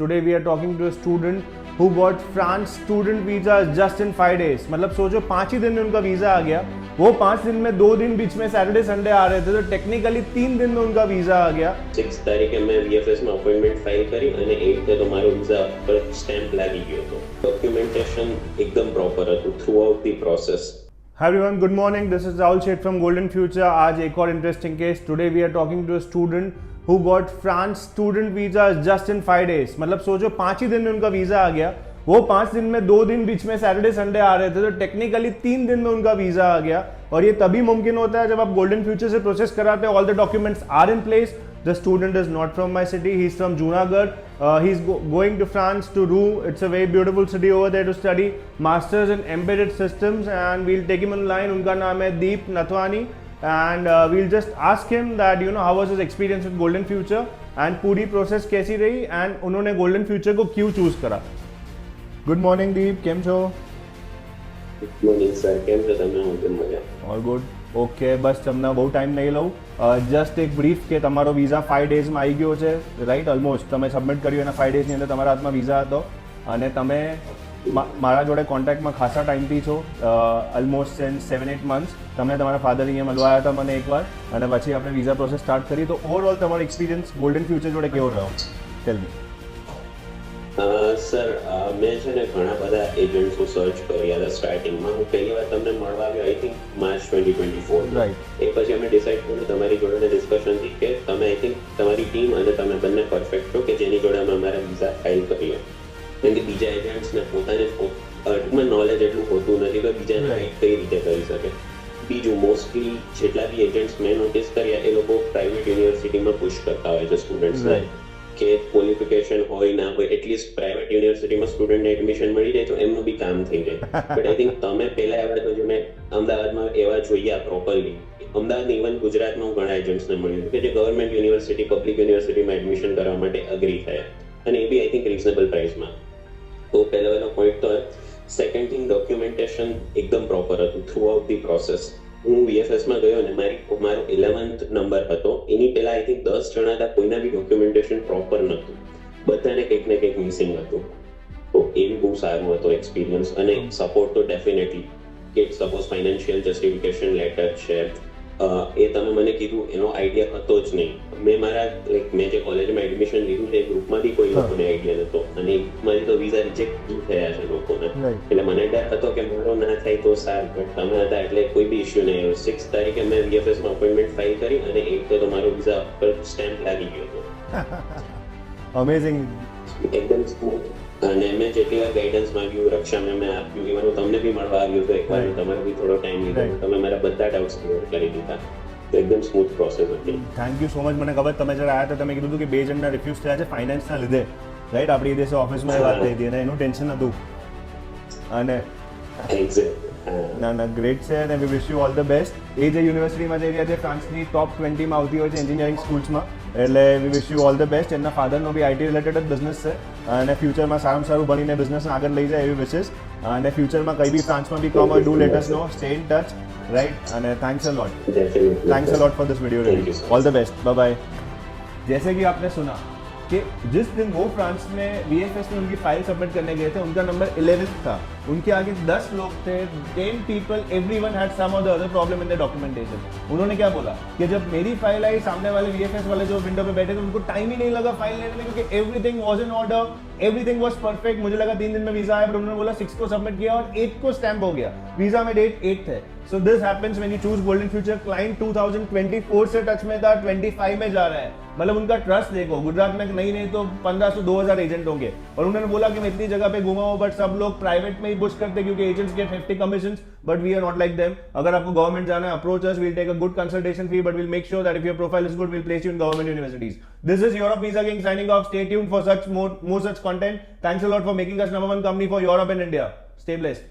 Today we are talking to a student who got France student visa just in 5 days. मतलब सोचो 5 ही दिन में उनका वीजा आ गया. वो 5 दिन में 2 दिन बीच में सैटरडे संडे आ रहे थे, तो टेक्निकली 3 दिन में उनका वीजा आ गया. 6 તારીખે મેં VFS માં અપોઇન્ટમેન્ટ ફાઇલ કરી અને 8 તો મારો વિઝા પર સ્ટેમ્પ લાગી ગયો હતો. ડોક્યુમેન્ટેશન એકદમ પ્રોપર હતું throughout the process. Hi everyone, good morning. This is Rahul Sheth from Golden Future. आज एक और interesting case. Today we are talking to a student who got France student visa just in 5 days. मतलब सोचो 5 ही दिन में उनका visa आ गया. वो 5 दिन में 2 दिन बीच में सैटरडे संडे आ रहे थे, तो टेक्निकली 3 दिन में उनका वीजा आ गया. और ये तभी मुमकिन होता है जब आप गोल्डन फ्यूचर से प्रोसेस कराते हैं. All the documents are in place. The student is not from my city. He's from Junagadh. He's going to France to RU. It's a very beautiful city over there to study masters in embedded systems. And we'll take him on line. उनका नाम है Deep Nathwani. And we'll just ask him that how was his experience with Golden Future and पूरी process कैसी रही and उन्होंने Golden Future को क्यों choose करा. Good morning Deep. કેમ છો? ગુડ મોર્નિંગ સર, કેમ છો તમે? હું પણ મજા. All good. ઓકે, બસ તમને બહુ ટાઈમ નહીં લઉં. જસ્ટ એક બ્રીફ કે તમારો વિઝા 5 ડેઝમાં આવી ગયો છે, રાઈટ? ઓલમોસ્ટ તમે સબમિટ કર્યું એના 5 ડેઝની અંદર તમારા હાથમાં વિઝા હતો અને તમે મારા જોડે કોન્ટેક્ટમાં ખાસા ટાઈમથી છો, ઓલમોસ્ટ સિન્સ 7-8 મંથ્સ. તમે તમારા ફાધર અહીંયા મળવા આવ્યા હતા મને એકવાર અને પછી આપણે વિઝા પ્રોસેસ સ્ટાર્ટ કરી. તો ઓવરઓલ તમારો એક્સપિરિયન્સ ગોલ્ડન ફ્યુચર જોડે કેવો રહ્યો? ટેલ મી. સર, મેં છે ને ઘણા બધા એજન્ટ્સો સર્ચ કર્યા હતા સ્ટાર્ટિંગમાં. હું પહેલી વાર તમને મળવા આવ્યો આઈ થિંક માર્ચ 2024. રાઈટ. એ પછી અમે ડિસાઇડ કર્યું તમારી જોડે ડિસ્કશનથી કે તમે આઈ થિંક તમારી ટીમ અને તમે બંને પરફેક્ટ છો કે જેની જોડે અમે અમારા વિઝા ફાઇલ કરીએ. કેમ કે બીજા એજન્ટ્સને પોતાને ટૂંકમાં નોલેજ એટલું હોતું નથી તો બીજાને ગાઈડ કઈ રીતે કરી શકે. બીજું, મોસ્ટલી જેટલા બી એજન્ટ્સ મેં નોટિસ કર્યા એ લોકો પ્રાઇવેટ યુનિવર્સિટીમાં પુશ કરતા હોય છે સ્ટુડન્ટ્સને કે ક્વોલિફિકેશન હોય ના હોય એટલીસ્ટ પ્રાઇવેટ યુનિવર્સિટીમાં સ્ટુડન્ટને એડમિશન મળી જાય તો એમનું બી કામ થઈ જાય. બટ આઈ થિંક તમે પહેલા આવ્યા તો જે મેં અમદાવાદમાં એવા જોયા પ્રોપરલી. અમદાવાદ ઇવન ગુજરાતમાં ઘણા એજન્ટ્સને મળ્યું કે જે ગવર્મેન્ટ યુનિવર્સિટી પબ્લિક યુનિવર્સિટીમાં એડમિશન કરવા માટે અગ્રી થયા અને એ બી આઈ થિંક રિઝનેબલ પ્રાઇસમાં. તો પહેલો પોઈન્ટ તો સેકન્ડ થિંગ, ડોક્યુમેન્ટેશન એકદમ પ્રોપર હતું થ્રુઆઉટ ધી પ્રોસેસ. હું VFSમાં ગયો અને મારો 11th નંબર હતો. એની પહેલા આઈ થિંક 10 જણા હતા, કોઈના બી ડોક્યુમેન્ટેશન પ્રોપર નહોતું. બધાને કંઈક ને કંઈક મિસિંગ હતું. તો એ બી બહુ સારું હતો એક્સપિરિયન્સ. અને સપોર્ટ તો ડેફિનેટલી કે સપોઝ ફાઇનાન્શિયલ જસ્ટિફિકેશન લેટર છે એ તમે મને કીધું એનો આઈડિયા હતો જ નહીં. મેં જે કોલેજમાં એડમિશન લીધું છે એ ગ્રુપમાંથી કોઈ લોકોને આઈડિયા નહોતો અને મારી તો વિઝા રિજેક્ટ થયા છે લોકોને. એટલે મને ડર હતો કે મારો ના થાય તો સારું, બટ તમે હતા એટલે કોઈ બી ઇસ્યુ નહીં આવ્યો. 6 તારીખે મેં VFSમાં અપોઇન્ટમેન્ટ ફાઇલ કરી અને 8 તો મારો વિઝા પર સ્ટેમ્પ લાગી ગયો હતો. અમેઝિંગ. એકદમ સ્મૂથ. અને મેં જેટલી વાર ગાઈડન્સ માંગ્યું, રક્ષા મેં આપ્યું, ઇવન હું તમને બી મળવા આવ્યો હતો એકવાર, તમારો બી થોડો ટાઈમ લીધો, તમે મારા બધા ડાઉટ્સ ક્લિયર કરી દીધા. તો એકદમ સ્મૂથ પ્રોસેસ હતી. Thank you so much. મને ખબર તમે જ્યારે આવ્યા હતા તમે કીધું હતું કે 2 જણના રિફ્યુઝ થયા છે ફાઇનાન્સના લીધે, રાઈટ? આપણી દેશે ઓફિસમાં વાત થઈ હતી અને એનું ટેન્શન હતું. અને ના ગ્રેટ છે અને we wish you all the best. એ જે યુનિવર્સિટીમાં જઈ રહ્યા છે ફ્રાન્સની ટોપ 20માં આવતી હોય છે એન્જિનિયરિંગ સ્કૂલ્સમાં, એટલે we wish you all the best. એમના ફાધરનો બી આઈટી રિલેટેડ જ બિઝનેસ છે અને ફ્યુચરમાં સારામાં સારું ભણીને બિઝનેસને આગળ લઈ જાય એવી વિશેષ. અને ફ્યુચરમાં કંઈ બી ફ્રાન્સમાં બી કામ હોય do let us know, stay in touch, right? અને thanks a lot. Thanks a lot for this video. All the best. Bye bye. जैसे कि आपने सुना कि जिस दिन वो फ्रांस में VFS में उनकी फाइल सबमिट करने गए थे उनका नंबर 11th था. उनके आगे 10 लोग थे, 10 people, everyone had some or the other problem in their documentation. उन्होंने क्या बोला कि जब मेरी फाइल आई, सामने वाले VFS वाले जो विंडो पे बैठे थे उनको टाइम ही नहीं लगा फाइल लेने में क्योंकि everything was in order, everything was perfect. मुझे लगा 3 दिन में वीजा आया, पर उन्होंने बोला 6 को सबमिट किया और 8 को स्टैम्प हो गया. वीजा में डेट 8 है. So this happens when you choose Golden Future. Client 2024 से टच में था, 25 में जा रहा है. मतलब उनका ट्रस्ट देखो, गुजरात में नहीं तो 1500-2000 एजेंट होंगे और उन्होंने बोला कि मैं इतनी जगह पे घुमा हूं, बट सब लोग प्राइवेट में ही पुश करते क्योंकि agents get 50 commission, but we are not like them. अगर आपको गवर्नमेंट जाना है, approach us, we'll take a good consultation fee, but we'll make sure that if your profile is good, we'll place you in government universities. This is Europe Visa King signing off. Stay tuned for such more such content. Thanks a lot for making us #1 company for Europe and India. Stay blessed.